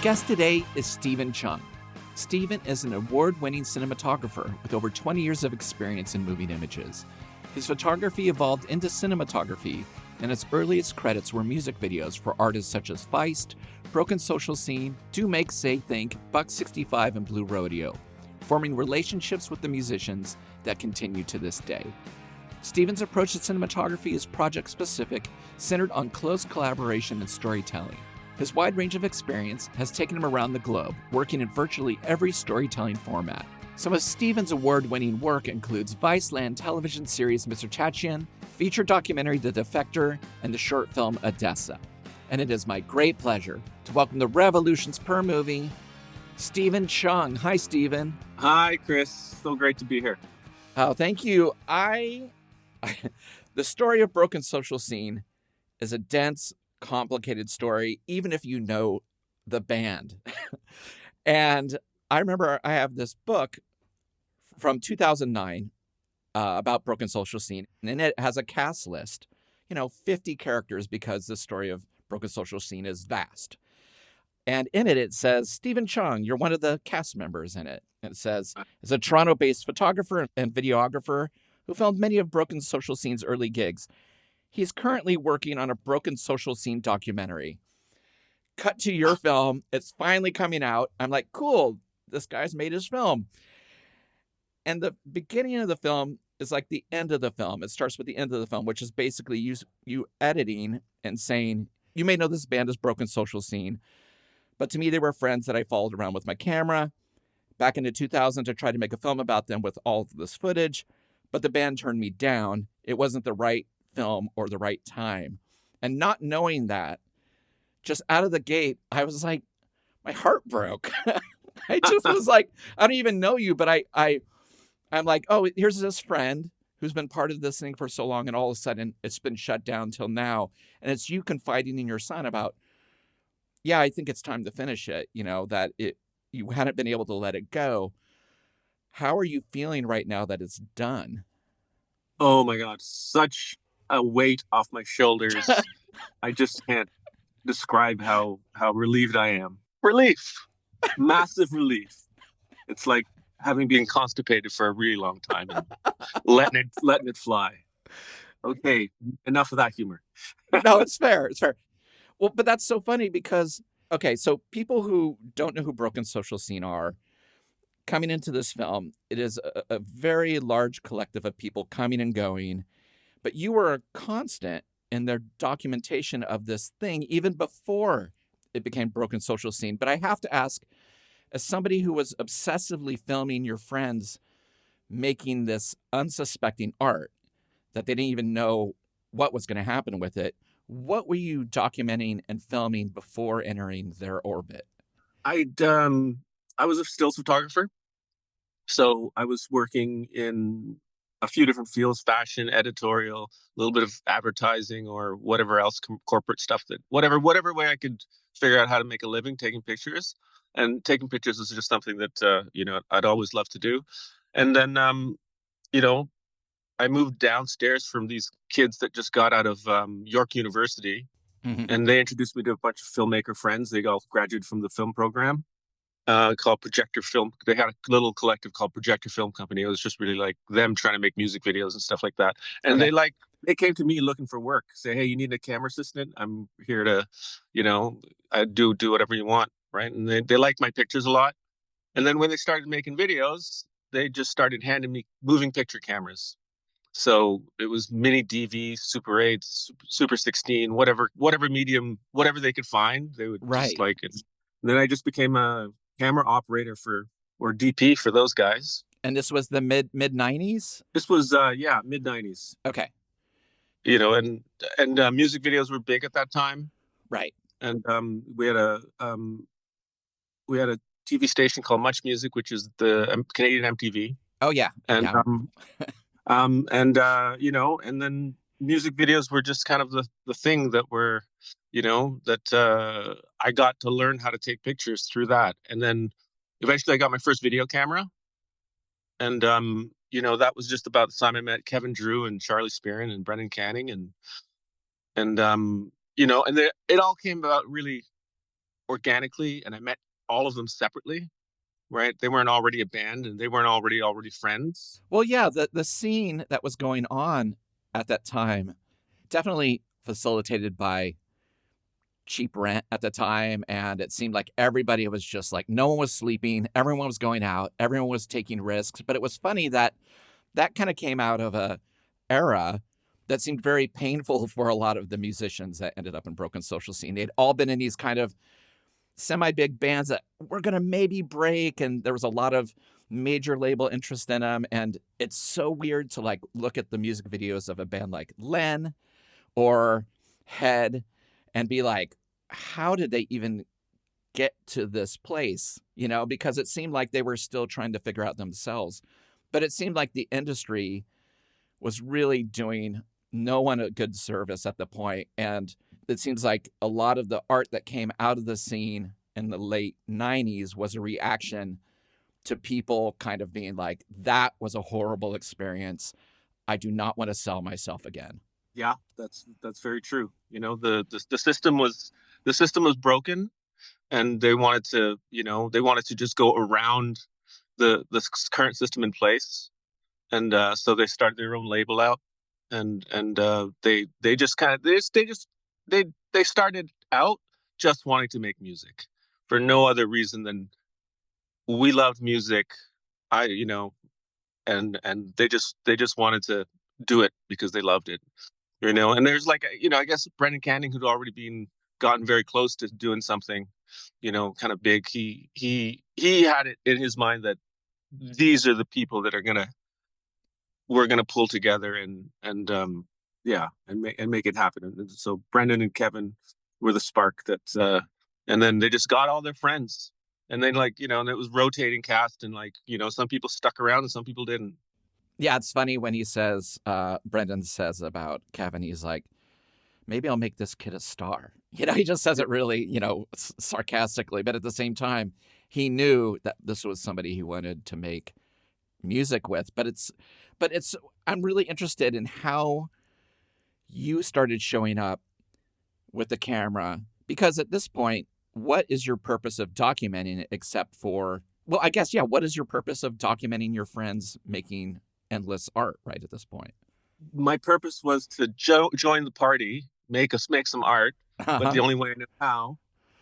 guest today is Stephen Chung. Stephen is an award-winning cinematographer with over 20 years of experience in moving images. His photography evolved into cinematography, and its earliest credits were music videos for artists such as Feist, Broken Social Scene, Do Make Say Think, Buck 65, and Blue Rodeo, forming relationships with the musicians that continue to this day. Stephen's approach to cinematography is project-specific, centered on close collaboration and storytelling. His wide range of experience has taken him around the globe, working in virtually every storytelling format. Some of Stephen's award-winning work includes Viceland television series Mr. Chachian, feature documentary The Defector, and the short film Odessa. And it is my great pleasure to welcome the Revolutions Per Movie, Stephen Chung. Hi, Stephen. Hi, Chris. So great to be here. Oh, thank you. The story of Broken Social Scene is a dense, complicated story, even if you know the band. And I remember I have this book from 2009 about Broken Social Scene, and it has a cast list, 50 characters, because the story of Broken Social Scene is vast. And in it, it says, Stephen Chung, you're one of the cast members in it. And it says, is a Toronto-based photographer and videographer who filmed many of Broken Social Scene's early gigs. He's currently working on a Broken Social Scene documentary. Cut to your film. It's finally coming out. I'm like, cool, this guy's made his film. And the beginning of the film is like the end of the film. It starts with the end of the film, which is basically you editing and saying, you may know this band is Broken Social Scene, but to me, they were friends that I followed around with my camera back into 2000 to try to make a film about them with all of this footage. But the band turned me down. It wasn't the right film or the right time. And not knowing that, just out of the gate, I was like, my heart broke. I just was like, I don't even know you, but I'm like, oh, here's this friend who's been part of this thing for so long, and all of a sudden it's been shut down till now. And it's you confiding in your son about, yeah, I think it's time to finish it, that you hadn't been able to let it go. How are you feeling right now that it's done? Oh my God, such a weight off my shoulders. I just can't describe how relieved I am. Relief, massive relief. It's like having been constipated for a really long time and letting it fly. Okay, enough of that humor. No, it's fair. It's fair. Well, but that's so funny because, okay, so people who don't know who Broken Social Scene are, coming into this film, it is a very large collective of people coming and going, but you were a constant in their documentation of this thing even before it became Broken Social Scene. But I have to ask, as somebody who was obsessively filming your friends making this unsuspecting art that they didn't even know what was going to happen with it, what were you documenting and filming before entering their orbit? I was a stills photographer. So I was working in a few different fields: fashion, editorial, a little bit of advertising, or whatever else, corporate stuff, that whatever way I could figure out how to make a living taking pictures. And taking pictures is just something that, I'd always loved to do. And then, I moved downstairs from these kids that just got out of York University. Mm-hmm. And they introduced me to a bunch of filmmaker friends. They all graduated from the film program. Called Projector Film. They had a little collective called Projector Film Company. It was just really like them trying to make music videos and stuff like that. And Okay. they came to me looking for work. Say, hey, you need a camera assistant? I'm here to, I do whatever you want, right? And they liked my pictures a lot. And then when they started making videos, they just started handing me moving picture cameras. So it was mini DV, Super 8, Super 16, whatever medium, whatever they could find, they would Right. just like it. And then I just became a camera operator or DP for those guys. And this was the mid 90s? This was mid 90s. Okay. And music videos were big at that time. Right. And we had a TV station called Much Music, which is the Canadian MTV. Oh yeah. And yeah. And then music videos were just kind of the thing that were, I got to learn how to take pictures through that. And then eventually I got my first video camera. And, that was just about the time I met Kevin Drew and Charlie Spearin and Brendan Canning. And it all came about really organically, and I met all of them separately, right? They weren't already a band, and they weren't already friends. Well, yeah, the scene that was going on at that time, definitely facilitated by cheap rent at the time, and it seemed like everybody was just like, no one was sleeping, everyone was going out, everyone was taking risks. But it was funny that that kind of came out of a era that seemed very painful for a lot of the musicians that ended up in Broken Social Scene. They'd all been in these kind of semi big bands that were going to maybe break, and there was a lot of major label interest in them. And it's so weird to like look at the music videos of a band like Len or Head and be like, how did they even get to this place? You know, because it seemed like they were still trying to figure out themselves. But it seemed like the industry was really doing no one a good service at the point. And it seems like a lot of the art that came out of the scene in the late 90s was a reaction to people kind of being like, that was a horrible experience. I do not want to sell myself again. Yeah, that's very true. You know, the system was broken, and they wanted to, they wanted to just go around the current system in place, and so they started their own label out, and they just kind of they started out just wanting to make music for no other reason than we loved music. I you know and they just wanted to do it because they loved it. And there's like, I guess Brendan Canning, who'd already been gotten very close to doing something, kind of big. He had it in his mind that these are the people that we're gonna pull together and yeah, and make it happen. And so Brendan and Kevin were the spark and then they just got all their friends, and then like, and it was rotating cast, and like, some people stuck around and some people didn't. Yeah, it's funny when he says, Brendan says about Kevin, he's like, maybe I'll make this kid a star. You know, he just says it really, sarcastically, but at the same time, he knew that this was somebody he wanted to make music with. But I'm really interested in how you started showing up with the camera, because at this point, what is your purpose of documenting it except for, well, I guess, yeah, what is your purpose of documenting your friends making endless art right at this point? My purpose was to join the party, make some art, but the Uh-huh. only way I know how.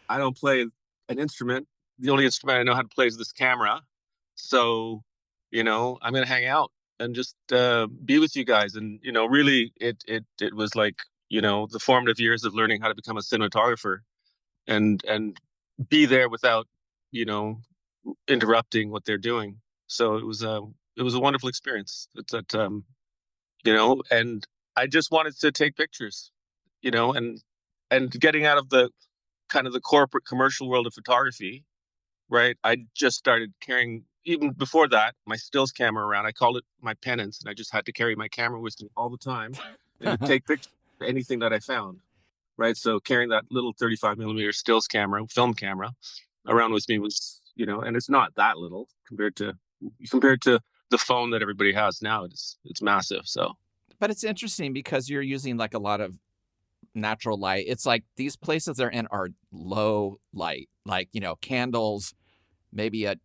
I don't play an instrument. The only instrument I know how to play is this camera. So, I'm gonna hang out and just be with you guys. And really, it was like, the formative years of learning how to become a cinematographer and be there without, you know, interrupting what they're doing. So it was a wonderful experience. And I just wanted to take pictures, and getting out of the kind of the corporate commercial world of photography, right? I just started carrying, even before that, my stills camera around. I called it my penance, and I just had to carry my camera with me all the time and to take pictures of anything that I found, right? So carrying that little 35 millimeter stills camera, film camera, around with me was, and it's not that little compared to the phone that everybody has now. It's massive. So But it's interesting because you're using like a lot of natural light. It's like these places they're in are low light, like, candles, maybe a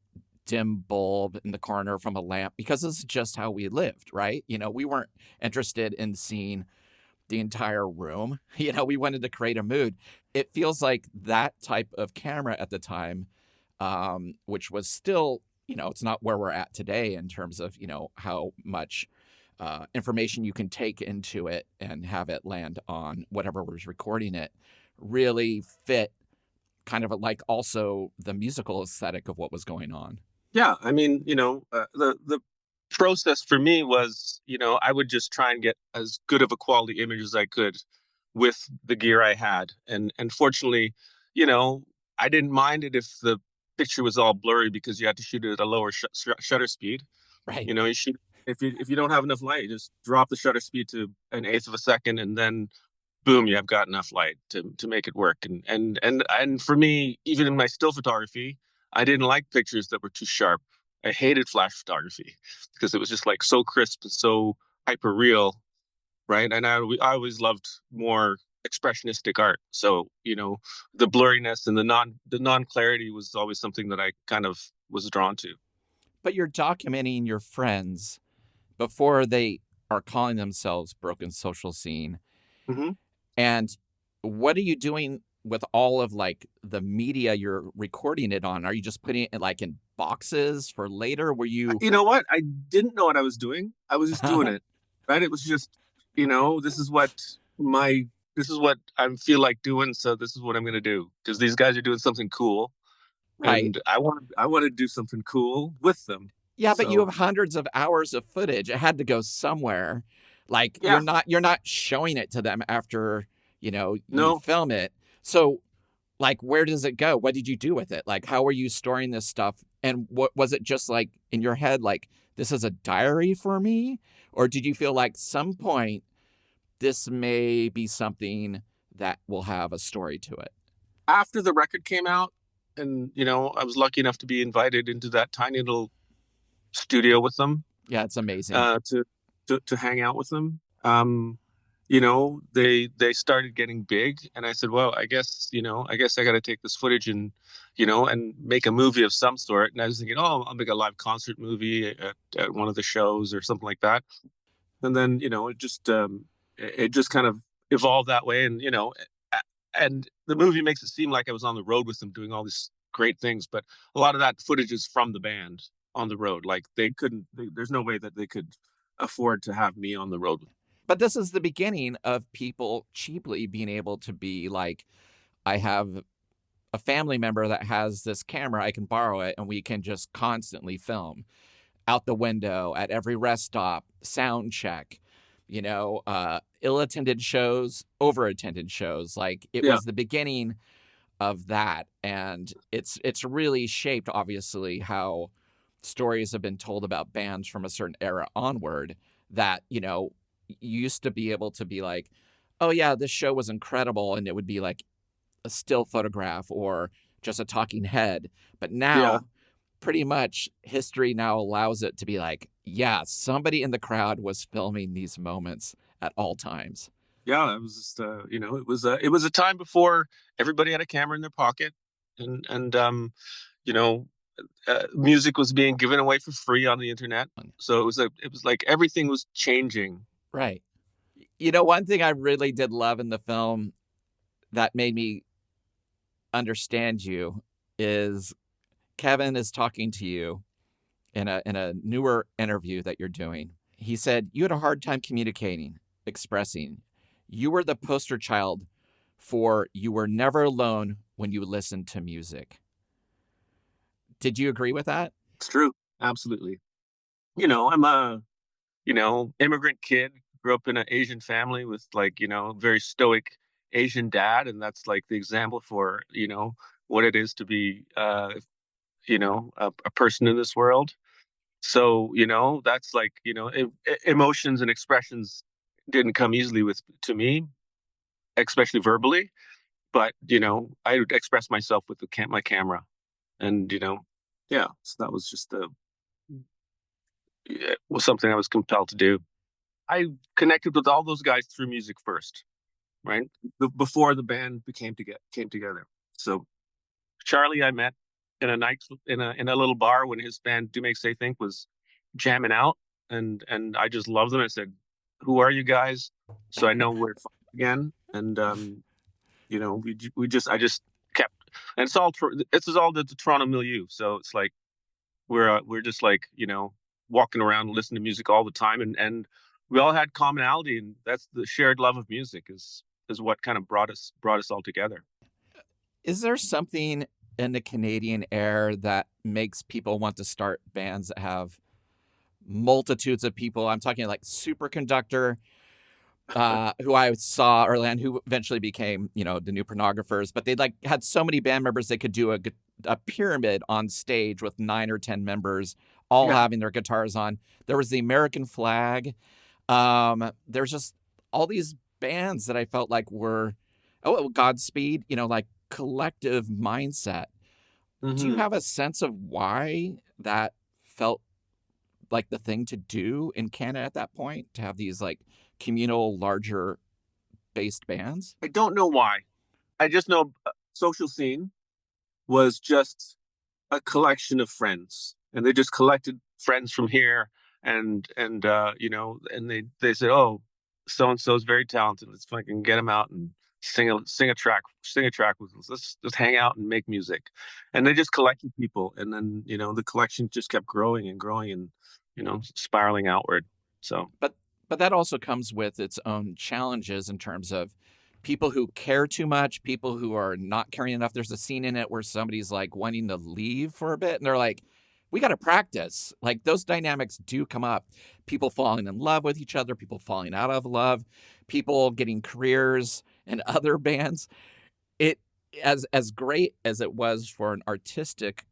dim bulb in the corner from a lamp, because this is just how we lived, right? We weren't interested in seeing the entire room. We wanted to create a mood. It feels like that type of camera at the time, which was still, it's not where we're at today in terms of, how much information you can take into it and have it land on whatever was recording it, really fit kind of like also the musical aesthetic of what was going on. yeah, I mean, the process for me was, I would just try and get as good of a quality image as I could with the gear I had, and fortunately, you know, I didn't mind it if the picture was all blurry because you had to shoot it at a lower shutter speed. Right. You shoot, if you don't have enough light, just drop the shutter speed to an eighth of a second, and then boom, you have got enough light to make it work. And for me, even in my still photography, I didn't like pictures that were too sharp. I hated flash photography because it was just like so crisp and so hyper real, right? And I always loved more. expressionistic art. So, the blurriness and the non-clarity was always something that I kind of was drawn to. But you're documenting your friends before they are calling themselves Broken Social Scene. Hmm. And what are you doing with all of like the media you're recording it on? Are you just putting it like in boxes for later? Were you You know what? I didn't know what I was doing. I was just doing it, right? It was just, this is what my this is what I feel like doing, so this is what I'm going to do because these guys are doing something cool, right? and I want to do something cool with them. Yeah, but you So have hundreds of hours of footage. It had to go somewhere. Like yeah, you're not showing it to them after, you no, film it. So like where does it go? What did you do with it? Like how are you storing this stuff? And what was it just like in your head like this is a diary for me? Or did you feel like some point this may be something that will have a story to it? after the record came out, and I was lucky enough to be invited into that tiny little studio with them, Yeah, it's amazing. to hang out with them. They started getting big, and I said, well, I guess I got to take this footage and make a movie of some sort. And I was thinking, oh, I'll make a live concert movie at one of the shows or something like that. And then it just kind of evolved that way, and the movie makes it seem like I was on the road with them doing all these great things, but a lot of that footage is from the band on the road. Like there's no way that they could afford to have me on the road. But this is the beginning of people cheaply being able to be like, I have a family member that has this camera, I can borrow it, and we can just constantly film out the window at every rest stop, sound check, ill attended shows, over attended shows. Like it Yeah, was the beginning of that. And it's really shaped, obviously, how stories have been told about bands from a certain era onward that, you used to be able to be like, oh, yeah, this show was incredible. And it would be like a still photograph or just a talking head. But yeah, now, pretty much history now allows it to be like, yeah, somebody in the crowd was filming these moments at all times. yeah. It was just it was a time before everybody had a camera in their pocket, and you know music was being given away for free on the internet. So it was like everything was changing. Right. One thing I really did love in the film that made me understand you is Kevin is talking to you in a newer interview that you're doing. He said you had a hard time communicating, expressing. You were the poster child for you were never alone when you listened to music. Did you agree with that? It's true, absolutely. I'm a immigrant kid, grew up in an Asian family with, like, very stoic Asian dad, and that's like the example for what it is to be a person in this world. So that's like emotions and expressions didn't come easily with to me, especially verbally. But I would express myself with my camera, and yeah. So that was just was something I was compelled to do. I connected with all those guys through music first, right? Before the band came together. So Charlie, I met in a night in a little bar when his band Do Make Say Think was jamming out, and I just loved them. I said, "Who are you guys?" So I know we're again, and I just kept, and this is all the Toronto milieu. So it's like we're just like walking around listening to music all the time, and we all had commonality, and that's the shared love of music is what kind of brought us all together. Is there something in the Canadian air that makes people want to start bands that have multitudes of people? I'm talking like Superconductor, who I saw early on, who eventually became, the New Pornographers, but they like had so many band members they could do a pyramid on stage with 9 or 10 members, all Yeah, having their guitars on. There was the American Flag. There's just all these bands that I felt like were, Godspeed, like collective mindset. Do you hmm, have a sense of why that felt like the thing to do in Canada at that point to have these like communal larger based bands? I don't know why. I just know Social Scene was just a collection of friends, and they just collected friends from here, and and they said, oh, so and so is very talented. Let's fucking get him out and sing a track with us. Let's hang out and make music, and they just collected people, and then the collection just kept growing and growing and spiraling outward. So But that also comes with its own challenges in terms of people who care too much, people who are not caring enough. There's a scene in it where somebody's like wanting to leave for a bit and they're like, we got to practice. Like those dynamics do come up. People falling in love with each other, people falling out of love, people getting careers in other bands. It as great as it was for an artistic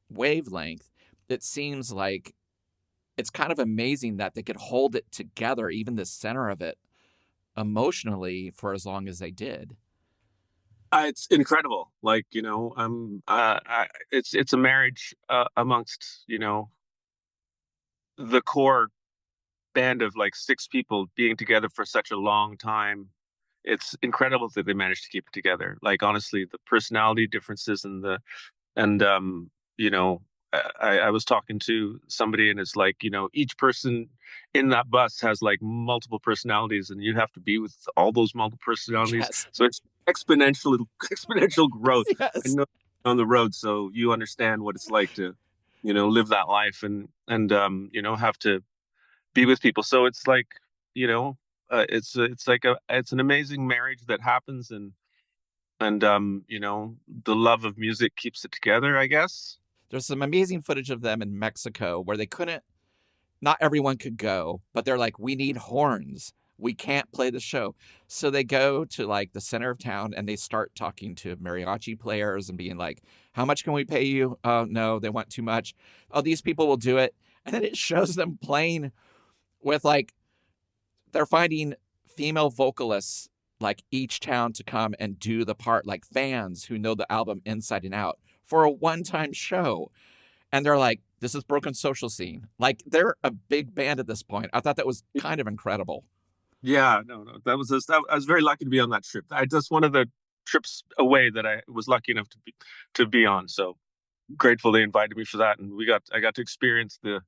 wavelength, it seems like it's kind of amazing that they could hold it together, even the center of it, emotionally for as long as they did. it's incredible. Like it's a marriage amongst the core band of like six people being together for such a long time. It's incredible that they managed to keep it together. Like honestly, the personality differences and you know I was talking to somebody and it's like each person in that bus has like multiple personalities and you have to be with all those multiple personalities, Yes. so it's exponential growth. I Yes. know on the road, so you understand what it's like to live that life and have to be with people. So it's like you know it's like it's an amazing marriage that happens, and the love of music keeps it together, I guess. There's some amazing footage of them in Mexico where they couldn't, not everyone could go, but they're like, we need horns. We can't play the show. So they go to like the center of town and they start talking to mariachi players and being like, how much can we pay you? Oh, no, they want too much. Oh, these people will do it. And then it shows them playing with like, they're finding female vocalists like each town to come and do the part, like fans who know the album inside and out for a one-time show. And they're like, this is Broken Social Scene. Like they're a big band at this point. I thought that was kind of incredible. Yeah, no, I was very lucky to be on that trip. That's one of the trips away that I was lucky enough to be on. So grateful they invited me for that, and I got to experience the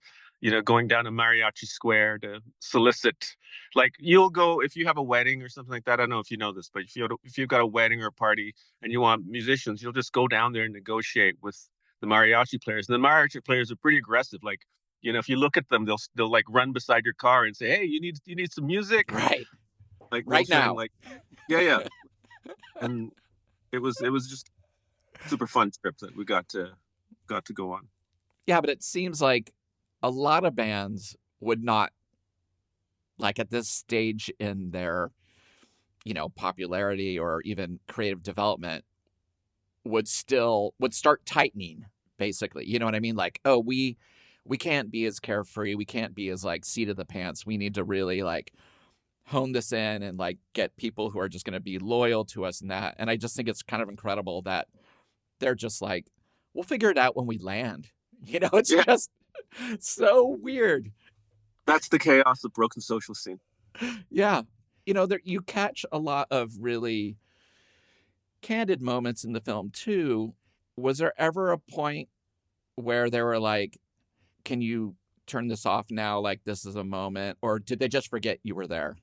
going down to Mariachi Square to solicit. Like you'll go if you have a wedding or something like that. I don't know if you know this, but if you've got a wedding or a party and you want musicians, you'll just go down there and negotiate with the mariachi players. And the mariachi players are pretty aggressive. Like if you look at them, they'll like run beside your car and say, hey, you need some music. Right. Like they'll Right sing now. like, yeah, yeah. And it was just super fun trip that we got to go on. Yeah, but it seems like a lot of bands would not, like at this stage in their, popularity or even creative development, would start tightening, basically. You know what I mean? Like, oh, we can't be as carefree, we can't be as like seat of the pants. We need to really like hone this in and like get people who are just going to be loyal to us and that. And I just think it's kind of incredible that they're just like, we'll figure it out when we land. It's Yeah, just so weird. that's the chaos of Broken Social Scene. Yeah. There you catch a lot of really candid moments in the film too. Was there ever a point where they were like, can you turn this off now? Like this is a moment, or did they just forget you were there?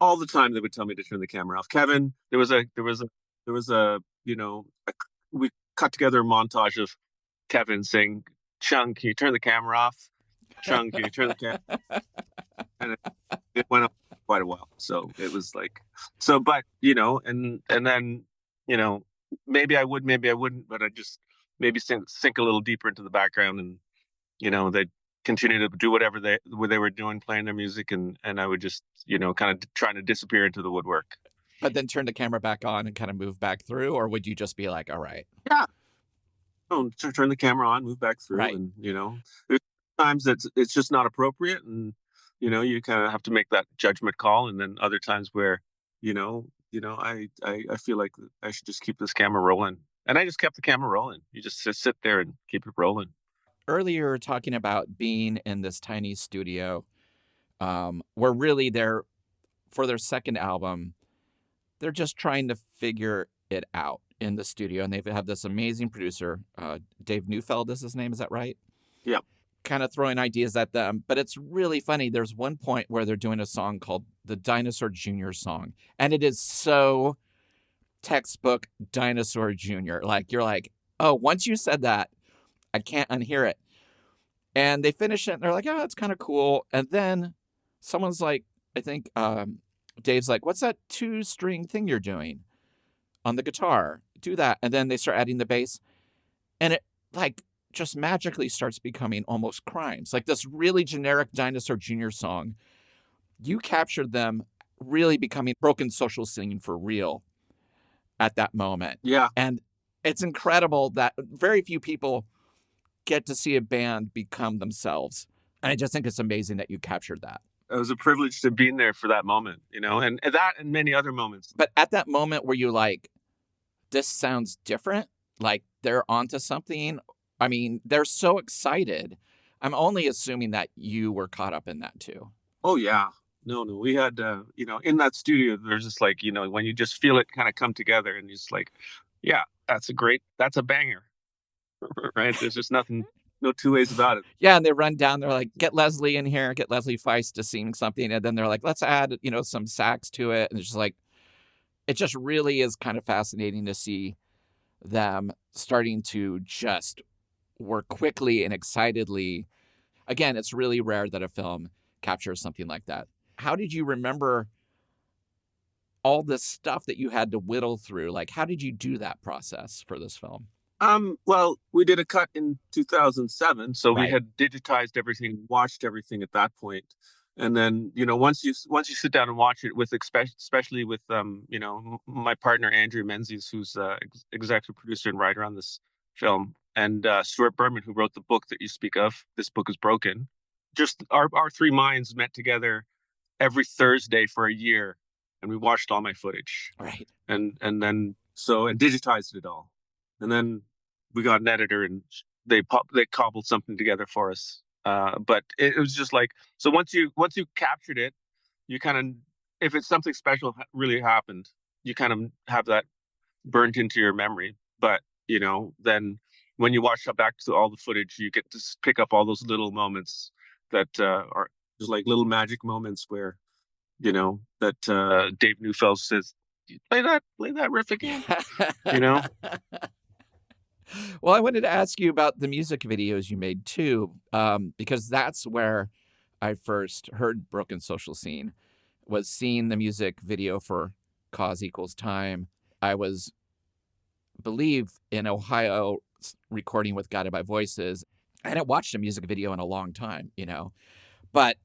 All the time they would tell me to turn the camera off. Kevin, there was a we cut together a montage of Kevin saying, Chung, can you turn the camera off? Chung, can you turn the camera? And it went on quite a while. So it was like, but and then maybe I would, maybe I wouldn't, but I just maybe sink a little deeper into the background, and they'd continue to do whatever they were doing, playing their music, and I would just kind of trying to disappear into the woodwork. But then turn the camera back on and kind of move back through, or would you just be like, all right, Yeah, turn the camera on, move back through, right? and there's times that it's just not appropriate, and you kind of have to make that judgment call, and then other times where I feel like I should just keep this camera rolling, and I just kept the camera rolling. You just sit there and keep it rolling. Earlier, you were talking about being in this tiny studio, where really they're for their second album. they're just trying to figure it out in the studio, and they have this amazing producer, Dave Neufeld is his name, is that right? Yeah. Kind of throwing ideas at them, but it's really funny. There's one point where they're doing a song called the Dinosaur Jr. song, and it is so textbook Dinosaur Jr. Like, you're like, oh, once you said that, I can't unhear it. And they finish it, and they're like, oh, that's kind of cool. And then someone's like, I think Dave's like, what's that 2-string thing you're doing on the guitar? Do that. And then they start adding the bass, and it like just magically starts becoming almost crimes. Like this really generic Dinosaur Jr. song, you captured them really becoming broken social scene for real at that moment. Yeah. And it's incredible that very few people get to see a band become themselves. And I just think it's amazing that you captured that. It was a privilege to be in there for that moment, you know, and that and many other moments. But at that moment where you like, this sounds different, like they're onto something. I mean, they're so excited. I'm only assuming that you were caught up in that too. Oh, yeah. No, we had, you know, in that studio, there's just like, you know, when you just feel it kind of come together and you're just like, yeah, that's a banger, right? There's just nothing, no two ways about it. Yeah, and they run down, they're like, get Leslie in here, get Leslie Feist to sing something. And then they're like, let's add, you know, some sax to it. And it's just like, it just really is kind of fascinating to see them starting to just work quickly and excitedly. Again, it's really rare that a film captures something like that. How did you remember all this stuff that you had to whittle through? Like, how did you do that process for this film? Well, we did a cut in 2007, so Right. we had digitized everything, watched everything at that point. And then, you know, once you sit down and watch it with, especially with, you know, my partner, Andrew Menzies, who's executive producer and writer on this film, and Stuart Berman, who wrote the book that you speak of, This Book is Broken. Just our three minds met together every Thursday for a year, and we watched all my footage. Right. And then and digitized it all. And then we got an editor, and they cobbled something together for us. But it was just like, so once you captured it, you kind of, if it's something special really happened, you kind of have that burnt into your memory. But, you know, then when you watch back to all the footage, you get to pick up all those little moments that are just like little magic moments where, you know, that Dave Neufeld says, play that riff again, you know? Well, I wanted to ask you about the music videos you made too, because that's where I first heard Broken Social Scene, was seeing the music video for Cause Equals Time. I was, believe, in Ohio recording with Guided by Voices. I hadn't watched a music video in a long time, you know, but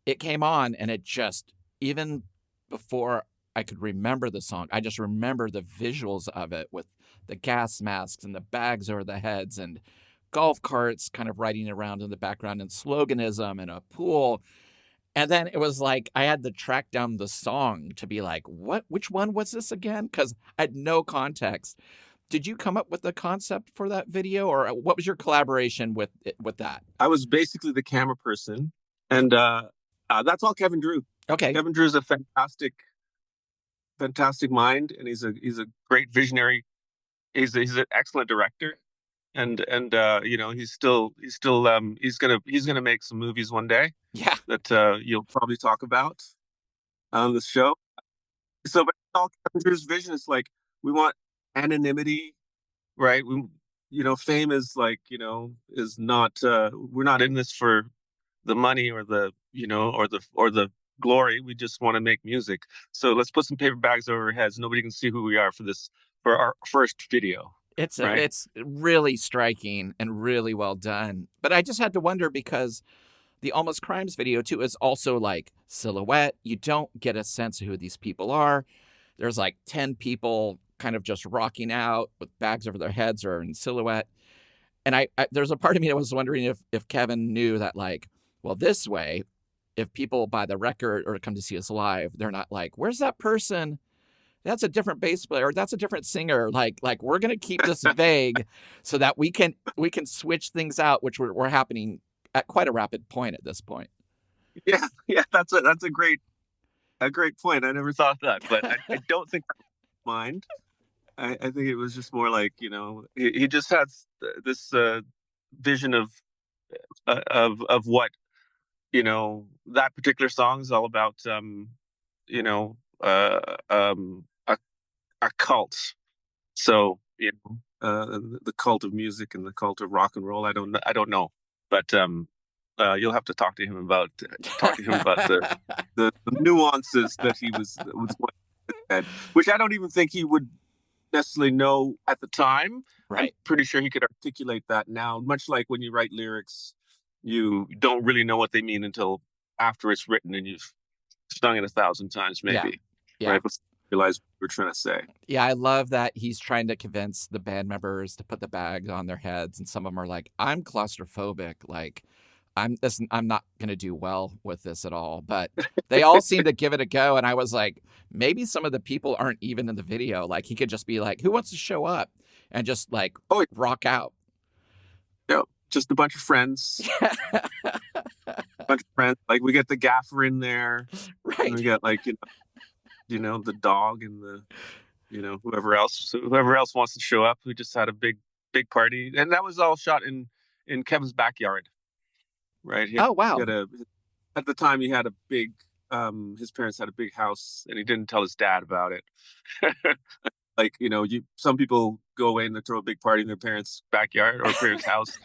it came on, and it just, even before I could remember the song, I just remember the visuals of it with the gas masks and the bags over the heads and golf carts kind of riding around in the background and sloganism and a pool. And then it was like I had to track down the song to be like, which one was this again? Because I had no context. Did you come up with the concept for that video, or what was your collaboration with that? I was basically the camera person, and that's all Kevin Drew. Okay. Kevin Drew is a fantastic mind, and he's a great visionary. He's an excellent director, and you know, he's gonna make some movies one day. Yeah. That you'll probably talk about on the show. So, but all Kevin Drew's vision is like, we want anonymity, right? We, you know, fame is like, you know, is not, we're not in this for the money or the, you know, or the glory. We just want to make music. So let's put some paper bags over our heads. Nobody can see who we are for our first video. It's really striking and really well done. But I just had to wonder, because the Almost Crimes video too is also like silhouette. You don't get a sense of who these people are. There's like 10 people kind of just rocking out with bags over their heads or in silhouette. And I there's a part of me that was wondering if Kevin knew that, like, well, this way, if people buy the record or come to see us live, they're not like, where's that person? That's a different bass player. That's a different singer. Like we're going to keep this vague so that we can switch things out, which were happening at quite a rapid point at this point. Yeah, that's a great A great point. I never thought that, but I don't think I mind. I think it was just more like, he just has this vision of what, that particular song is all about, you know, a cult. So, the cult of music and the cult of rock and roll. I don't know, but you'll have to talk to him about the nuances that he was going at, which I don't even think he would necessarily know at the time. I'm Right. pretty sure he could articulate that now, much like when you write lyrics, you don't really know what they mean until after it's written and you've sung it 1,000 times, Yeah. maybe, Yeah. right? Before you realize what we're trying to say. Yeah, I love that he's trying to convince the band members to put the bags on their heads, and some of them are like, "I'm claustrophobic, like, I'm not gonna do well with this at all." But they all seem to give it a go, and I was like, maybe some of the people aren't even in the video. Like, he could just be like, "Who wants to show up?" and just like Oh, rock out. yeah, just a bunch of friends, bunch of friends. Like we get the gaffer in there, and we Right. get like the dog and whoever else wants to show up. We just had a big party, and that was all shot in Kevin's backyard, right? Oh, He wow. had at the time he had a big his parents had a big house, and he didn't tell his dad about it. Like some people go away and they throw a big party in their parents' backyard or parents' house.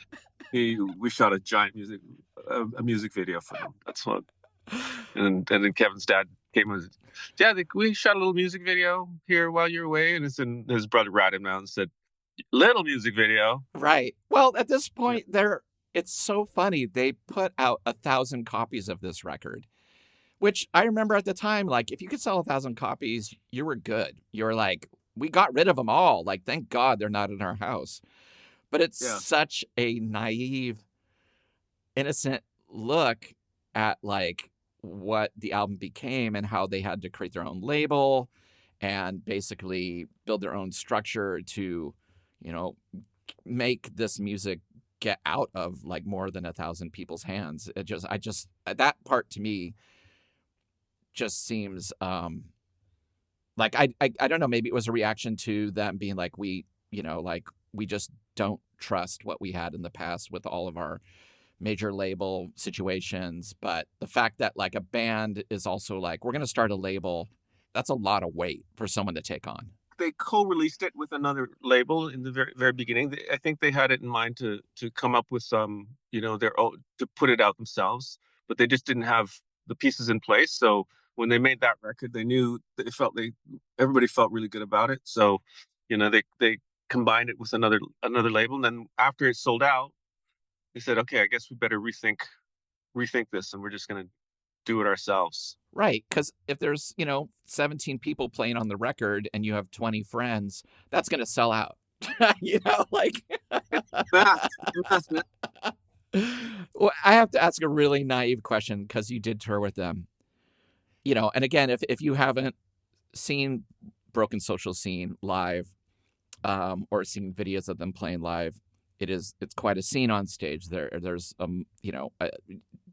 We shot a giant music video for them. That's what. And then Kevin's dad came and was, yeah, we shot a little music video here while you're away, and his brother ratted him out and said, little music video. Right. Well, at this Yeah. point, it's so funny. They put out 1,000 copies of this record, which I remember at the time, like, if you could sell 1,000 copies, you were good. You were like, we got rid of them all. Like, thank God they're not in our house. But it's Yeah. such a naive, innocent look at like what the album became and how they had to create their own label and basically build their own structure to, you know, make this music get out of like more than 1,000 people's hands. That part to me just seems like I don't know, maybe it was a reaction to them being like, like we just don't trust what we had in the past with all of our major label situations. But the fact that like a band is also like, we're going to start a label, that's a lot of weight for someone to take on. They co-released it with another label in the very very beginning. I think they had it in mind to come up with some, their own, to put it out themselves, but they just didn't have the pieces in place. So when they made that record, they knew everybody felt really good about it. So, they combined it with another label, and then after it sold out, they said, okay, I guess we better rethink this, and we're just going to do it ourselves. Right. Because if there's, 17 people playing on the record and you have 20 friends, that's going to sell out. Like. Well, I have to ask a really naive question because you did tour with them. And again, if you haven't seen Broken Social Scene live or seen videos of them playing live, it's quite a scene on stage. There's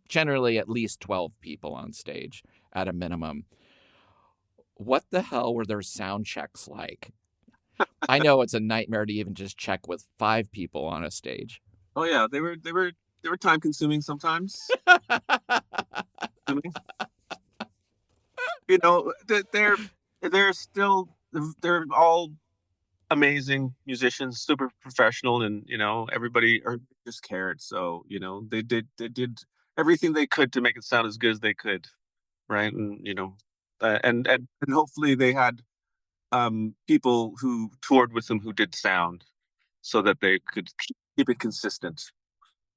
generally at least 12 people on stage at a minimum. What the hell were their sound checks like? I know it's a nightmare to even just check with 5 people on a stage. Oh yeah, they were time consuming sometimes. They're all amazing musicians, super professional, and everybody just cared. So they did everything they could to make it sound as good as they could, right? And and hopefully they had people who toured with them who did sound, so that they could keep it consistent,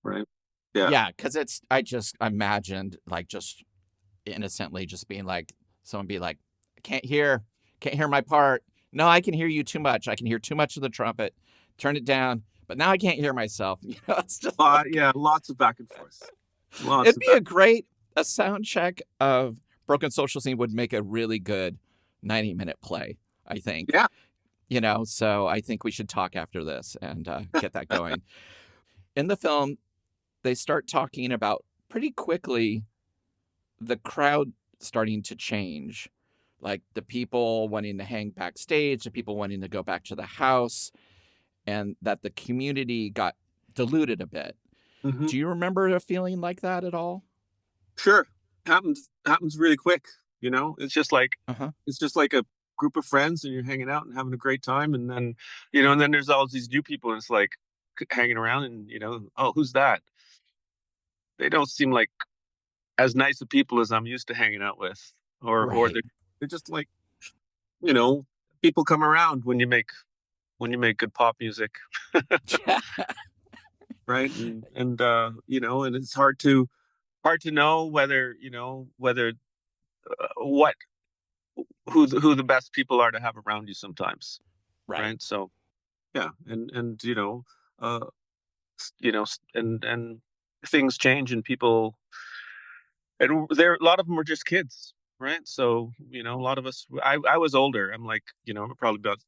right? Yeah, because I just imagined like just innocently just being like, someone be like, can't hear my part. No, I can hear you too much. I can hear too much of the trumpet. Turn it down. But now I can't hear myself. It's just yeah, lots of back and forth. It'd be a sound check of Broken Social Scene would make a really good 90-minute play, I think. Yeah. So I think we should talk after this and get that going. In the film, they start talking about pretty quickly the crowd starting to change, like the people wanting to hang backstage, the people wanting to go back to the house, and that the community got diluted a bit. Hmm. Do you remember a feeling like that at all? Sure. Happens really quick. You know, Uh-huh. it's just like a group of friends, and you're hanging out and having a great time, and then and then there's all these new people, and it's like hanging around, and oh, who's that? They don't seem like as nice of people as I'm used to hanging out with, or Right. they're just like you know people come around when you make good pop music, right? And it's hard to know whether whether what who the best people are to have around you sometimes, Right. right? So yeah, and uh and things change, and people, and there a lot of them were just kids, right? So a lot of us, I was older. I'm like probably about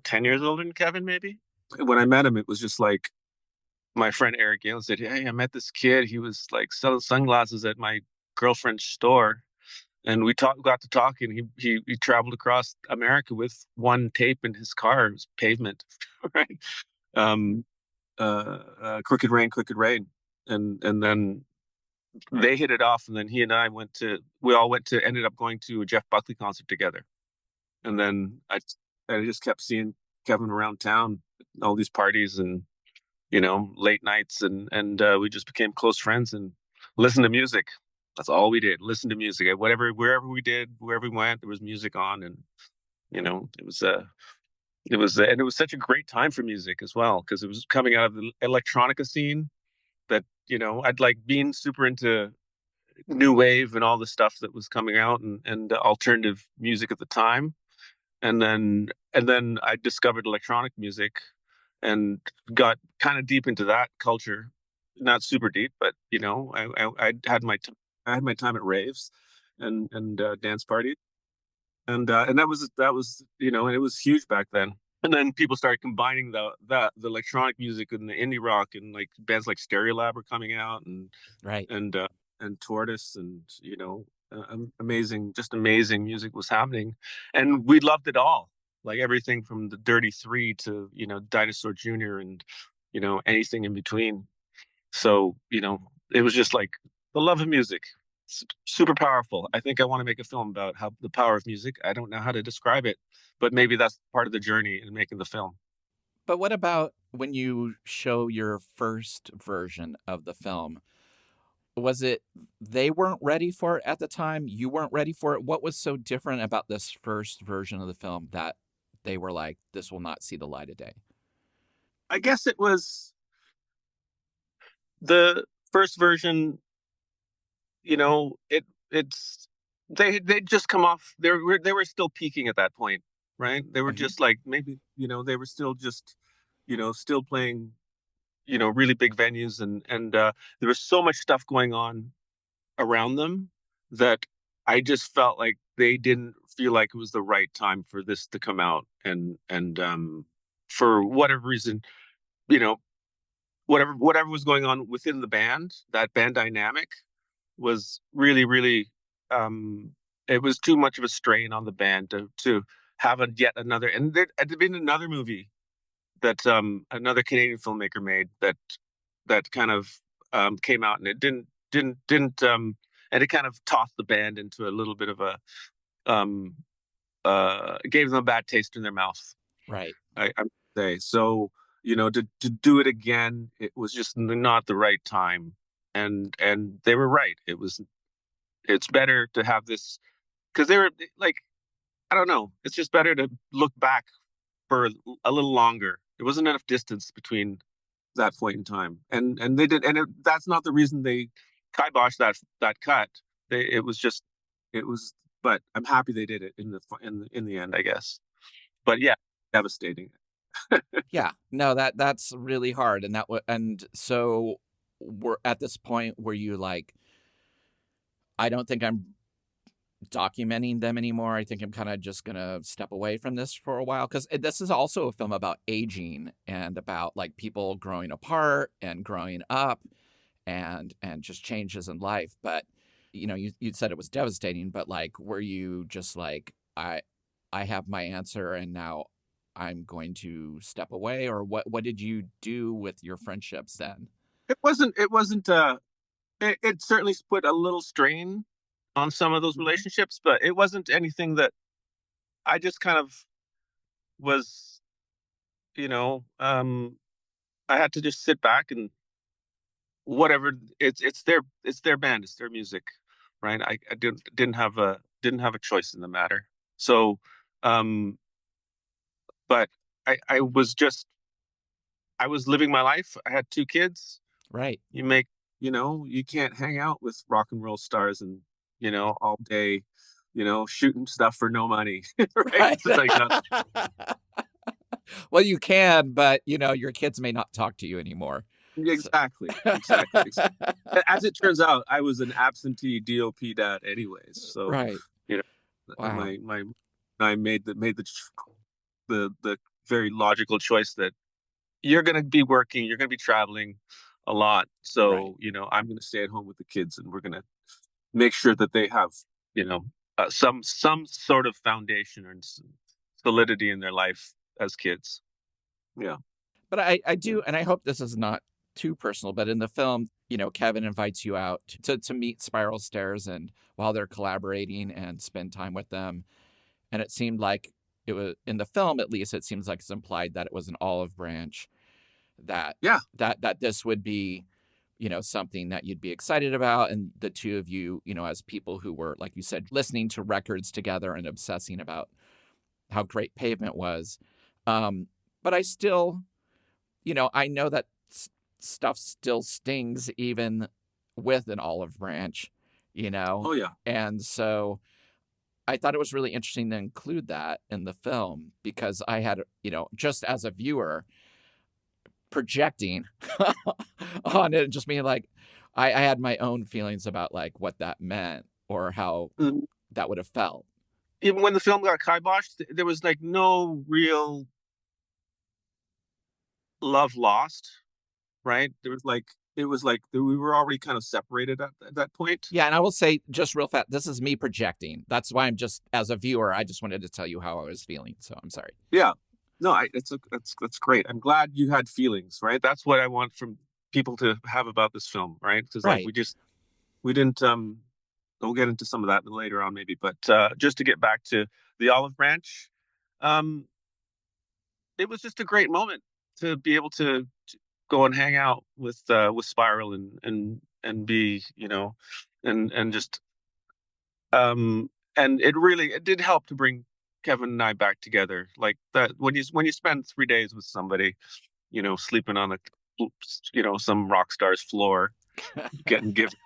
10 years older than Kevin, maybe. When I met him, it was just like my friend Eric Gale said, "Hey, I met this kid. He was like selling sunglasses at my girlfriend's store." And got to talking. He traveled across America with one tape in his car. It was Pavement, right? Um, Crooked Rain, and then they hit it off, and then he and we all ended up going to a Jeff Buckley concert together. And then I just kept seeing Kevin around town, all these parties, and late nights, and we just became close friends and listened to music. That's all we did. Listen to music. Wherever we did, wherever we went, there was music on, and and it was such a great time for music as well, because it was coming out of the electronica scene that I'd like being super into new wave and all the stuff that was coming out, and alternative music at the time, and then I discovered electronic music and got kind of deep into that culture. Not super deep, but I had I had my time at raves and dance parties, and that was and it was huge back then. And then people started combining the electronic music and the indie rock, and like bands like Stereolab were coming out, Right. and uh, and Tortoise, and amazing, just amazing music was happening, and we loved it all, like everything from the Dirty Three to Dinosaur Jr. and anything in between. So it was just like the love of music, super powerful. I think I want to make a film about how the power of music. I don't know how to describe it, but maybe that's part of the journey in making the film. But what about when you show your first version of the film? Was it they weren't ready for it at the time? You weren't ready for it? What was so different about this first version of the film that they were like, this will not see the light of day? I guess it was the first version. It's they just come off. They were still peaking at that point, right? They were Hmm. just like, maybe they were still just still playing really big venues, and there was so much stuff going on around them that I just felt like they didn't feel like it was the right time for this to come out, and for whatever reason, you know whatever was going on within the band, that band dynamic was really, really, um it was too much of a strain on the band to have yet another. And there had been another movie that another Canadian filmmaker made that kind of came out, and it didn't and it kind of tossed the band into a little bit of a um gave them a bad taste in their mouth. Right. I say so. To do it again, it was just not the right time, and they were right. It's better to have this, because they were like, I don't know. It's just better to look back for a little longer. There wasn't enough distance between that point in time, and they did, and that's not the reason they kiboshed that cut. It was just, it was. But I'm happy they did it in the end, I guess. But yeah, devastating. Yeah. No, that's really hard. And so we're at this point where you like, I don't think I'm documenting them anymore. I think I'm kind of just going to step away from this for a while, because this is also a film about aging and about like people growing apart and growing up and just changes in life. But you said it was devastating, but like, were you just like, I have my answer and now I'm going to step away, or what did you do with your friendships then? It certainly put a little strain on some of those relationships, but it wasn't anything that I just kind of was, you know, I had to just sit back and whatever. It's their band, it's their music, right? I didn't have a choice in the matter. So, um, but I was living my life. I had two kids. Right. You make, you can't hang out with rock and roll stars and, all day, shooting stuff for no money, right? Right. It's like, no, Well, you can, but your kids may not talk to you anymore. So. exactly, exactly. As it turns out, I was an absentee DOP dad anyways. So, Right. you Wow. my I made the very logical choice that you're going to be working, you're going to be traveling a lot. Right. So, I'm going to stay at home with the kids and we're going to make sure that they have, you know, some sort of foundation or solidity in their life as kids. Yeah. But I Yeah. do, and I hope this is not too personal, but in the film, Kevin invites you out to meet Spiral Stairs and while they're collaborating and spend time with them. And it seemed like it was in the film, at least, it seems like it's implied that it was an olive branch, that Yeah. that this would be, something that you'd be excited about. And the two of you, as people who were, like you said, listening to records together and obsessing about how great Pavement was. But I still, I know that stuff still stings even with an olive branch, Oh yeah. and so I thought it was really interesting to include that in the film because I had, just as a viewer, projecting on it and just being like, I had my own feelings about like what that meant or how Mhm. that would have felt. Even when the film got kiboshed, there was like no real love lost, right? It was like we were already kind of separated at that point. Yeah, and I will say just real fast, this is me projecting. That's why I'm just as a viewer, I just wanted to tell you how I was feeling. So I'm sorry. Yeah. No, that's great. I'm glad you had feelings, right? That's what I want from people to have about this film, right? Because like Right. we didn't we'll get into some of that later on maybe, but just to get back to the olive branch, um it was just a great moment to be able to go and hang out with Spiral and be, and just and it did help to bring Kevin and I back together. Like that when you spend 3 days with somebody, sleeping on some rock star's floor, getting given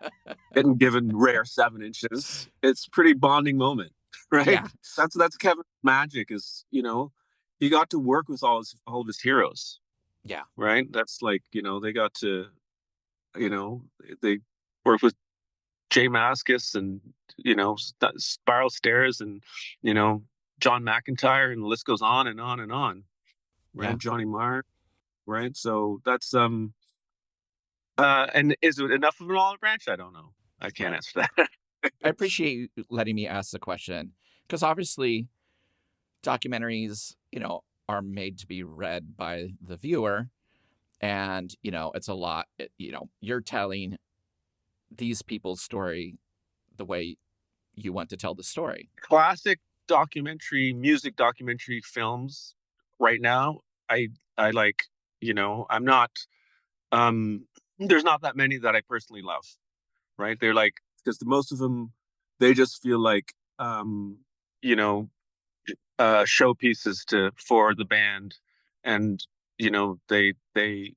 getting given rare 7 inches, it's a pretty bonding moment, right? Yeah. That's Kevin's magic is, he got to work with all of his heroes, Yeah. right? That's like, they got to, you know, they worked with Jay Mascis and, Spiral Stairs and, you know, John McIntyre, and the list goes on and on and on, Yeah. right? Johnny Marr, right? So that's and is it enough of an olive branch? I don't know. I can't Right. answer that. I appreciate you letting me ask the question because obviously documentaries, are made to be read by the viewer. And, it's a lot, you're telling these people's story the way you want to tell the story. Classic music documentary films right now. I like, I'm not, um, there's not that many that I personally love, right? They're like, because most of them, they just feel like, you know, showpieces for the band. And, they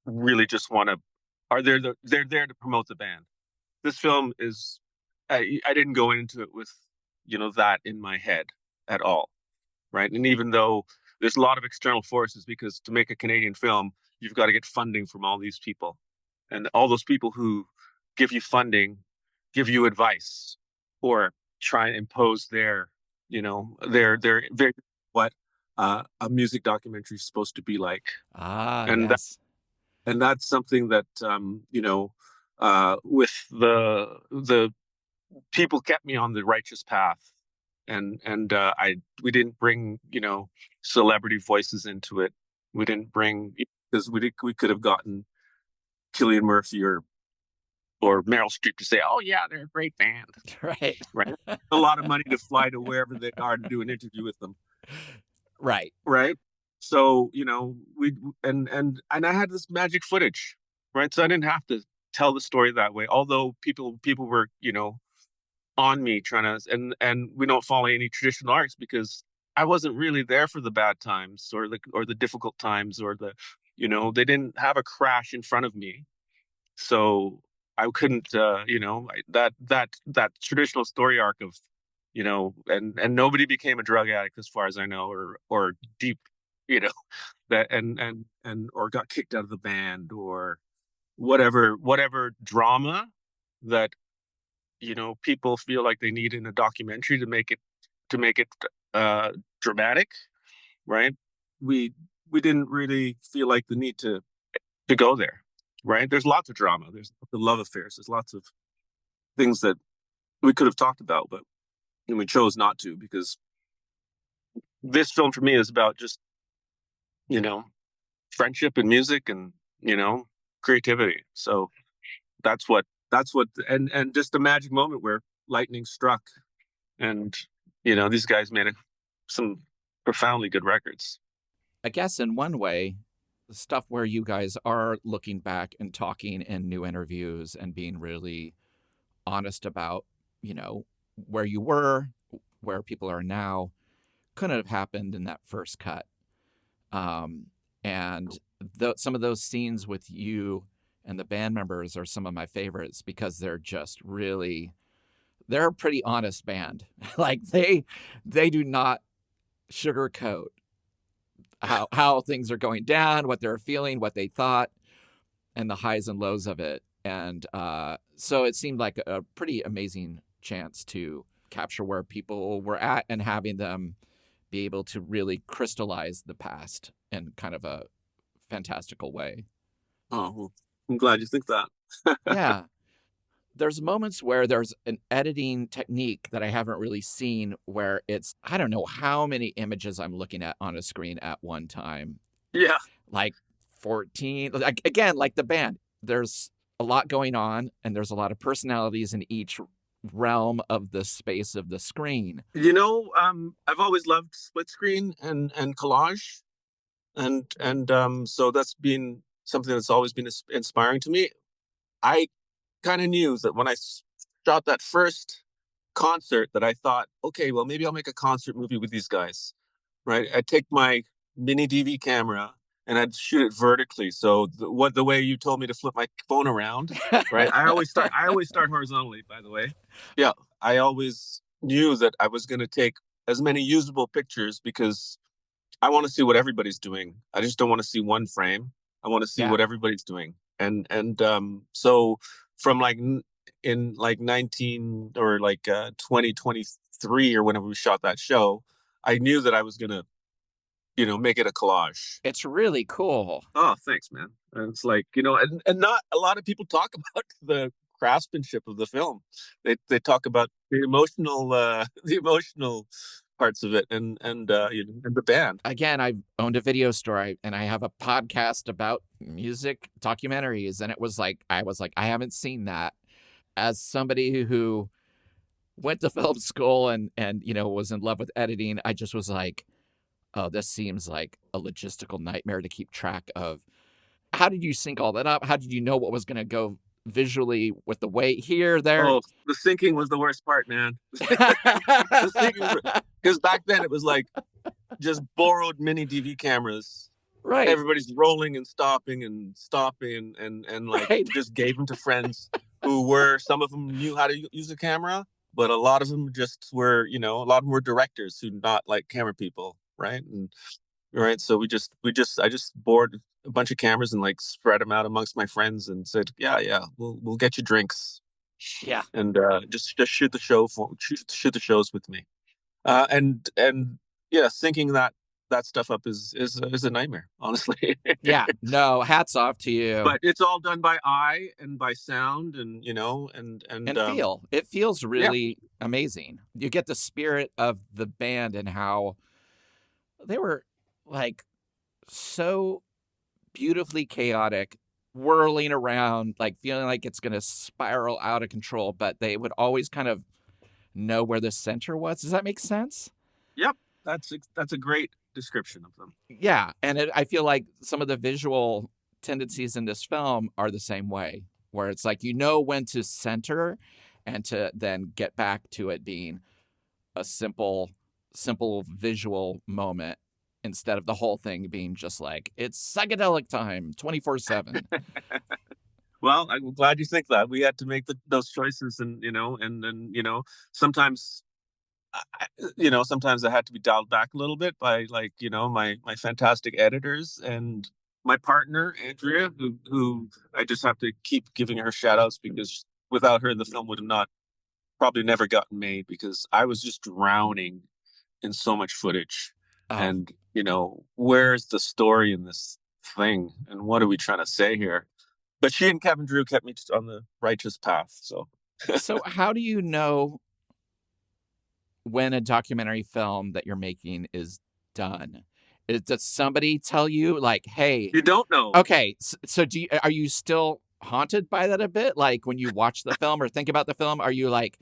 really just want to, they're there to promote the band. This film is, I didn't go into it with, that in my head at all, right? And even though there's a lot of external forces, because to make a Canadian film, you've got to get funding from all these people, and all those people who give you funding give you advice or try and impose their very what a music documentary is supposed to be like, Ah, and yes. that's something that with the people kept me on the righteous path, and we didn't bring celebrity voices into it. We didn't bring, because we could have gotten Cillian Murphy or Meryl Streep to say, "Oh yeah, they're a great band," Right. right? A lot of money to fly to wherever they are to do an interview with them, Right. right? So we and I had this magic footage, right? So I didn't have to tell the story that way. Although people were on me trying to, and we don't follow any traditional arcs because I wasn't really there for the bad times or the difficult times or they didn't have a crash in front of me, so I couldn't that traditional story arc of and nobody became a drug addict as far as I know, or deep, you know that and or got kicked out of the band or whatever drama that people feel like they need in a documentary to make it uh dramatic, right? We we didn't really feel like the need to go there, right? There's lots of drama, there's the love affairs, there's lots of things that we could have talked about, but we chose not to because this film for me is about just you know friendship and music and you know creativity. So that's what and just a magic moment where lightning struck, and these guys made some profoundly good records. I guess in one way, the stuff where you guys are looking back and talking in new interviews and being really honest about, you know, where you were, where people are now, couldn't have happened in that first cut. Um, and some of those scenes with you and the band members are some of my favorites because they're just really, they're a pretty honest band. Like they do not sugarcoat how things are going down, what they're feeling, what they thought, and the highs and lows of it. And so it seemed like a pretty amazing chance to capture where people were at and having them be able to really crystallize the past in kind of a fantastical way. Oh, well, I'm glad you think that. Yeah. There's moments where there's an editing technique that I haven't really seen where it's, I don't know how many images I'm looking at on a screen at one time. Yeah. Like 14. Like, again, like the band, there's a lot going on and there's a lot of personalities in each realm of the space of the screen. I've always loved split screen and collage, and so that's been something that's always been inspiring to me. I kind of knew that when I shot that first concert that I thought, okay, well, maybe I'll make a concert movie with these guys, right? I'd take my mini DV camera and I'd shoot it vertically. So the way you told me to flip my phone around, right? I always start horizontally, by the way. Yeah, I always knew that I was going to take as many usable pictures because I want to see what everybody's doing. I just don't want to see one frame. I want to see Yeah. what everybody's doing. And so from in like 19 or like 2023 or whenever we shot that show, I knew that I was gonna make it a collage. It's really cool. Oh, thanks, man. And it's like, and not a lot of people talk about the craftsmanship of the film. They talk about the emotional the emotional parts of it, and the band. Again, I've owned a video store and I have a podcast about music documentaries. And I was like, I haven't seen that. As somebody who went to film school and was in love with editing, I just was like, oh, this seems like a logistical nightmare to keep track of. How did you sync all that up? How did you know what was going to go visually with the weight here, there? Oh, the syncing was the worst part, man. The syncing, because back then it was like just borrowed mini DV cameras. Right. Everybody's rolling and stopping and like Right. just gave them to friends some of them knew how to use a camera, but a lot of them just were, a lot of them were directors who not like camera people, right? And right, so I just borrowed a bunch of cameras and like spread them out amongst my friends and said, yeah, we'll get you drinks Yeah. and just shoot the shows with me, and yeah, syncing that stuff up is a nightmare, honestly. Yeah, no, hats off to you. But it's all done by eye and by sound, and And feel. It feels yeah, really amazing. You get the spirit of the band and how they were like so beautifully chaotic, whirling around, like feeling like it's going to spiral out of control, but they would always kind of know where the center was. Does that make sense? yep. That's a great description of them. Yeah. And I feel like some of the visual tendencies in this film are the same way, where it's like, you know, when to center and to then get back to it being a simple visual moment instead of the whole thing being just like it's psychedelic time 24/7. Well, I'm glad you think that. We had to make those choices, and then sometimes, sometimes I had to be dialed back a little bit by, like, my fantastic editors and my partner Andrea, who I just have to keep giving her shout outs, because without her the film would have not probably never gotten made, because I was just drowning in so much footage. Oh, And where's the story in this thing, and what are we trying to say here? But she and Kevin Drew kept me on the righteous path. So so how do you know when a documentary film that you're making is done? Does somebody tell you like, hey, you don't know. okay, so are you still haunted by that a bit? Like when you watch the film or think about the film, are you like,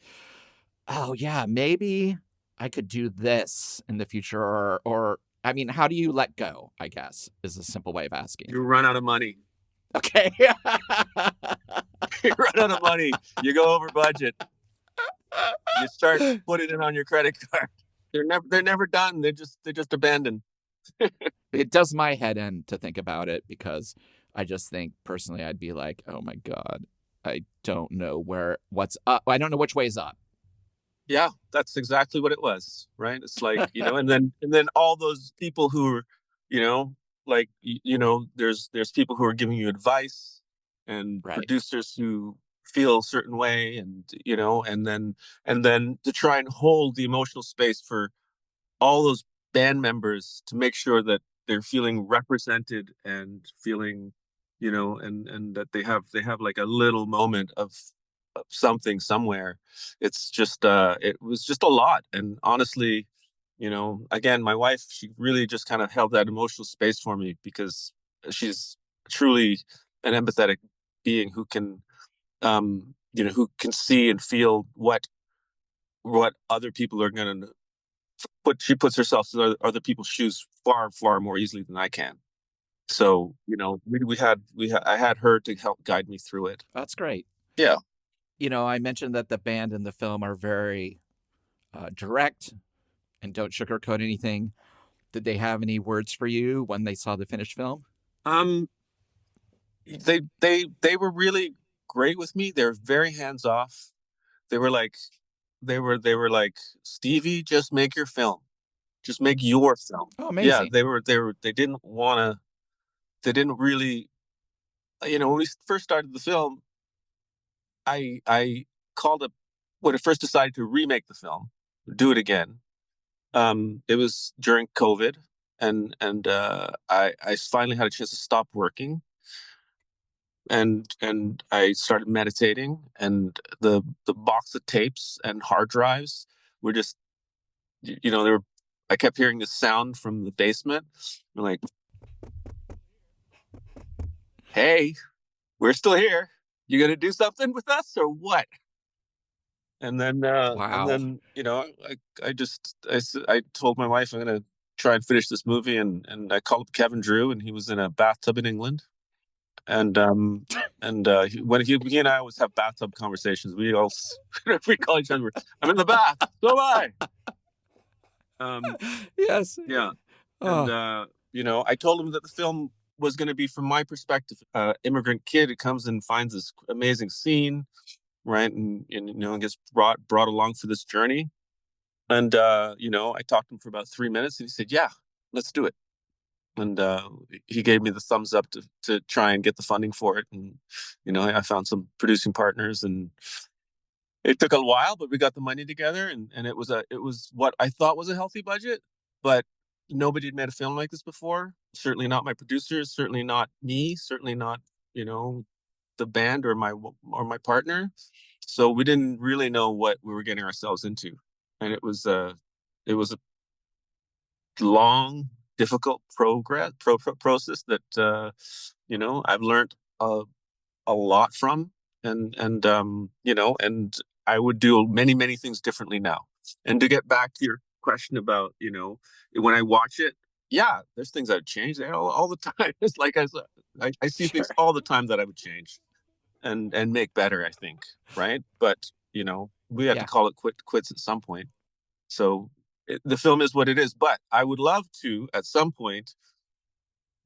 oh yeah, maybe I could do this in the future, or I mean, how do you let go, I guess, is a simple way of asking. You run out of money. Okay. You run out of money. You go over budget. You start putting it on your credit card. They're never done. They're just abandoned. It does my head in to think about it, because I just think personally I'd be like, oh my God, I don't know what's up. I don't know which way is up. Yeah, that's exactly what it was, right? It's like, and then all those people who are, like, there's people who are giving you advice, and Right. producers who feel a certain way, and and then to try and hold the emotional space for all those band members, to make sure that they're feeling represented, and feeling, and that they have like a little moment of something somewhere. It was just a lot. And honestly, again, my wife, she really just kind of held that emotional space for me, because she's truly an empathetic being who can see and feel what other people are going to she puts herself in other people's shoes far, far more easily than I can. So, I had her to help guide me through it. That's great. Yeah. I mentioned that the band and the film are very direct and don't sugarcoat anything. Did they have any words for you when they saw the finished film? Um, they were really great with me. They're very hands off. They were like, they were like, Stevie, just make your film. Just make your film. Oh, Yeah, amazing. they didn't want to, they didn't really, when we first started the film, I called up when I first decided to remake the film, do it again. It was during COVID, and I finally had a chance to stop working, and I started meditating, and the box of tapes and hard drives were just, they were. I kept hearing this sound from the basement. I'm like, hey, we're still here. You gonna do something with us or what? And then, Wow. I told my wife I'm gonna try and finish this movie, and I called up Kevin Drew, and he was in a bathtub in England. And when he and I always have bathtub conversations, we call each other, I'm in the bath, so am I. Yes. Yeah. And Oh, I told him that the film was going to be from my perspective. Immigrant kid who comes and finds this amazing scene, right, and gets brought along for this journey. And I talked to him for about 3 minutes, and he said, "Yeah, let's do it." And he gave me the thumbs up to try and get the funding for it. And I found some producing partners, and it took a while, but we got the money together, and it was what I thought was a healthy budget. But nobody had made a film like this before. Certainly not my producers, certainly not me, certainly not, you know, the band or my partner. So we didn't really know what we were getting ourselves into. And it was a long, difficult process that I've learned a lot from, and I would do many things differently now. And to get back to your question about, when I watch it, yeah, there's things I'd change all the time. It's like I see Sure. things all the time that I would change and make better, I think, right? But we have to Yeah. call it quits at some point. So the film is what it is. But I would love to, at some point,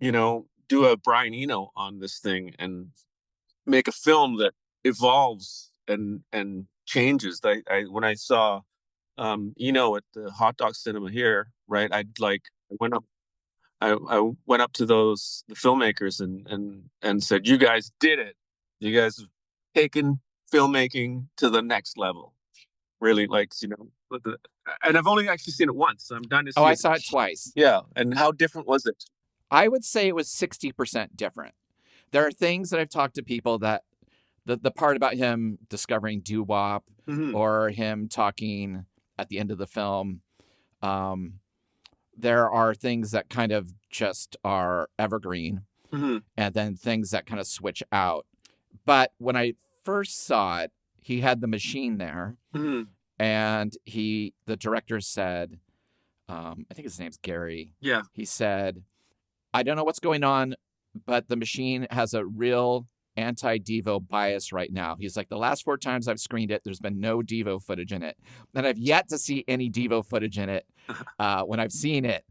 do a Brian Eno on this thing and make a film that evolves and changes. I when I saw Eno at the hot dog cinema here, right? I went up I went up to the filmmakers and said, "You guys did it. You guys have taken filmmaking to the next level." Really, like, and I've only actually seen it once. So I'm done to Oh, see I it. saw it twice. Yeah, and how different was it? I would say it was 60% different. There are things that I've talked to people that the part about him discovering doo-wop Mm-hmm. or him talking at the end of the film, um, there are things that kind of just are evergreen, Mm-hmm. and then things that kind of switch out. But when I first saw it, he had the machine there, Mm-hmm. and the director said, I think his name's Gary. Yeah. He said, "I don't know what's going on, but the machine has a real anti-Devo bias right now." He's like, "The last 4 times I've screened it, there's been no Devo footage in it. And I've yet to see any Devo footage in it when I've seen it."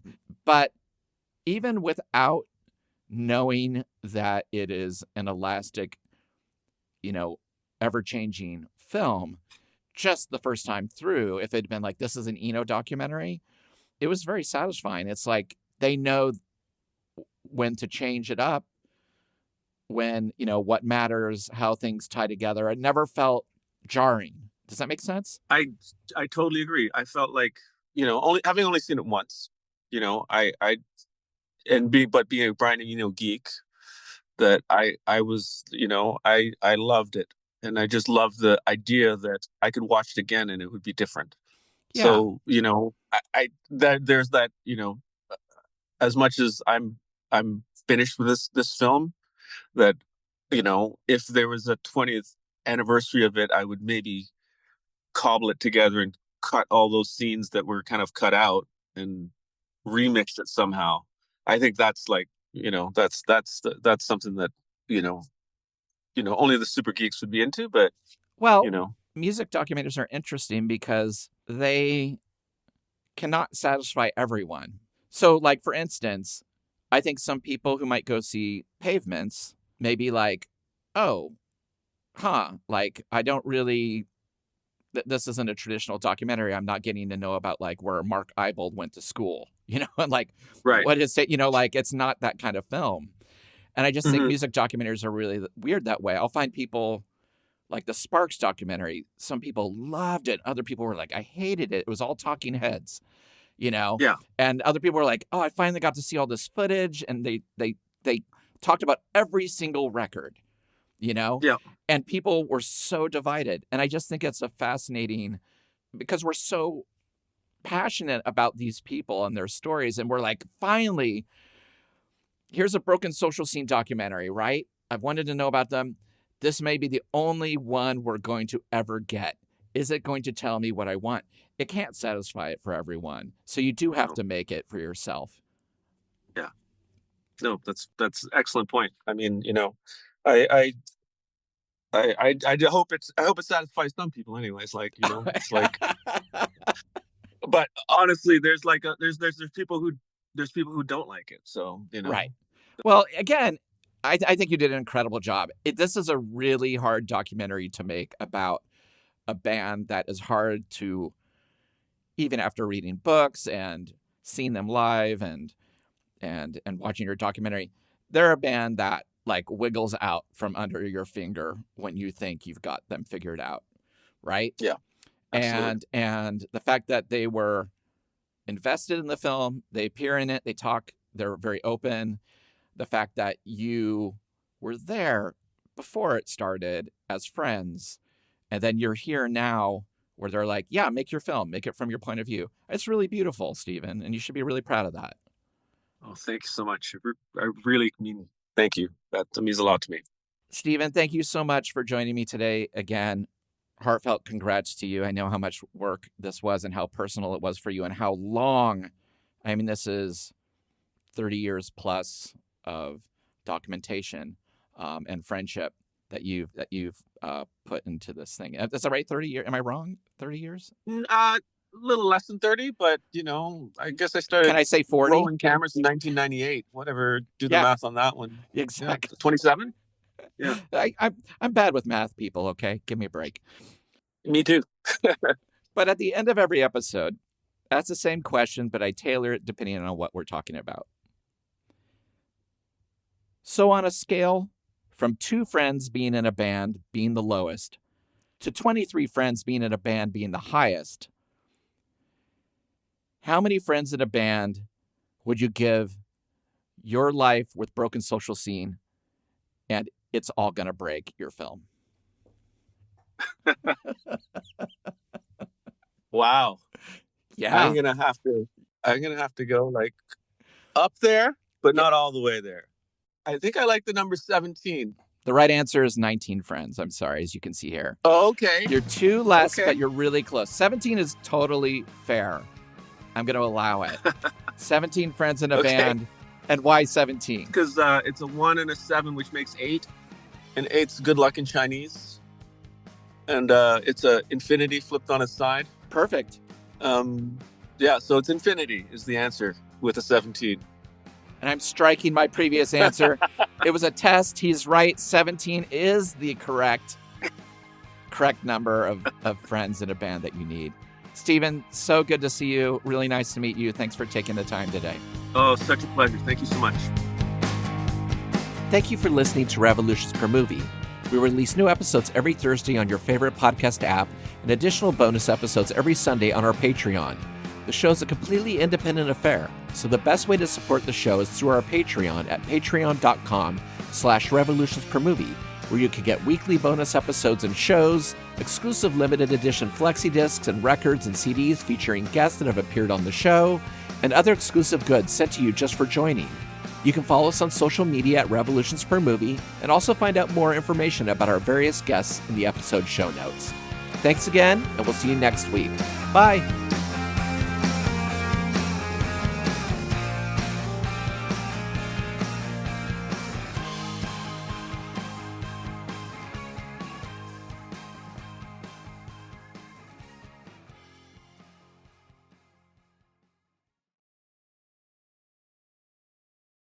But even without knowing that it is an elastic, ever-changing film, just the first time through, if it had been like, this is an Eno documentary, it was very satisfying. It's like they know when to change it up, when, what matters, how things tie together. It never felt jarring. Does that make sense? I totally agree. I felt like, only seen it once, I but being a Brian Eno geek, that I was, I loved it. And I just loved the idea that I could watch it again and it would be different. Yeah. So, there's that, as much as I'm finished with this film, that, if there was a 20th anniversary of it, I would maybe cobble it together and cut all those scenes that were kind of cut out and remix it somehow. I think that's like, that's something that, only the super geeks would be into, but Well, you know, music documentaries are interesting because they cannot satisfy everyone. So, like, for instance, I think some people who might go see Pavements may be like, oh, like, I don't really, this isn't a traditional documentary. I'm not getting to know about, like, where Mark Eibold went to school, and like, right. what is it, like, it's not that kind of film. And I just think Mm-hmm. music documentaries are really weird that way. I'll find people like the Sparks documentary. Some people loved it. Other people were like, I hated it. It was all talking heads, Yeah. And other people were like, oh, I finally got to see all this footage. And they talked about every single record, Yeah. and people were so divided. And I just think it's a fascinating, because we're so passionate about these people and their stories. And we're like, finally, here's a broken social scene documentary, right? I've wanted to know about them. This may be the only one we're going to ever get. Is it going to tell me what I want? It can't satisfy it for everyone. So you do have No. to make it for yourself. Yeah. No, that's excellent point. I mean, I I I hope it satisfies some people anyways. Like, it's like, but honestly, there's like there's people who don't like it. So, Right. Well, again, I think you did an incredible job. This is a really hard documentary to make about a band that is hard to, even after reading books and seeing them live and watching your documentary, they're a band that like wiggles out from under your finger when you think you've got them figured out, right? Yeah, absolutely. And the fact that they were invested in the film. They appear in it. They talk. They're very open. The fact that you were there before it started as friends, and then you're here now where they're like, yeah, make your film. Make it from your point of view. It's really beautiful, Stephen, and you should be really proud of that. Oh, thank you so much. I really mean, thank you. That means a lot to me. Stephen, thank you so much for joining me today again. Heartfelt congrats to you. I know how much work this was and how personal it was for you and how long. I mean, this is 30 years plus of documentation and friendship that you've put into this thing. Is that right? 30 years? Am I wrong? 30 years? A little less than 30, but I guess I started. Can I say 40? Rolling cameras in 1998. Whatever. Do the math on that one. Exactly. Yeah, 27. Yeah. I'm bad with math, people. Okay, give me a break. Me too. But at the end of every episode, that's the same question, but I tailor it depending on what we're talking about. So on a scale from 2 friends being in a band being the lowest to 23 friends being in a band being the highest, how many friends in a band would you give Your Life with Broken Social Scene and It's All Gonna Break, your film? Wow. Yeah. I'm gonna have to go like up there, but not all the way there. I think I like the number 17. The right answer is 19 friends. I'm sorry, as you can see here. Oh, okay. You're 2 less, but you're really close. 17 is totally fair. I'm going to allow it. 17 friends in a band. And why 17? Because it's a 1 and a 7, which makes 8. And 8's good luck in Chinese. And it's a infinity flipped on its side. Perfect. Yeah, so it's infinity is the answer with a 17. And I'm striking my previous answer. It was a test. He's right. 17 is the correct number of friends in a band that you need. Stephen, so good to see you. Really nice to meet you. Thanks for taking the time today. Oh, such a pleasure. Thank you so much. Thank you for listening to Revolutions Per Movie. We release new episodes every Thursday on your favorite podcast app and additional bonus episodes every Sunday on our Patreon. The show is a completely independent affair, so the best way to support the show is through our Patreon at patreon.com/revolutionspermovie, where you can get weekly bonus episodes and shows, exclusive limited edition flexi discs and records and CDs featuring guests that have appeared on the show, and other exclusive goods sent to you just for joining. You can follow us on social media at Revolutions Per Movie and also find out more information about our various guests in the episode show notes. Thanks again, and we'll see you next week. Bye!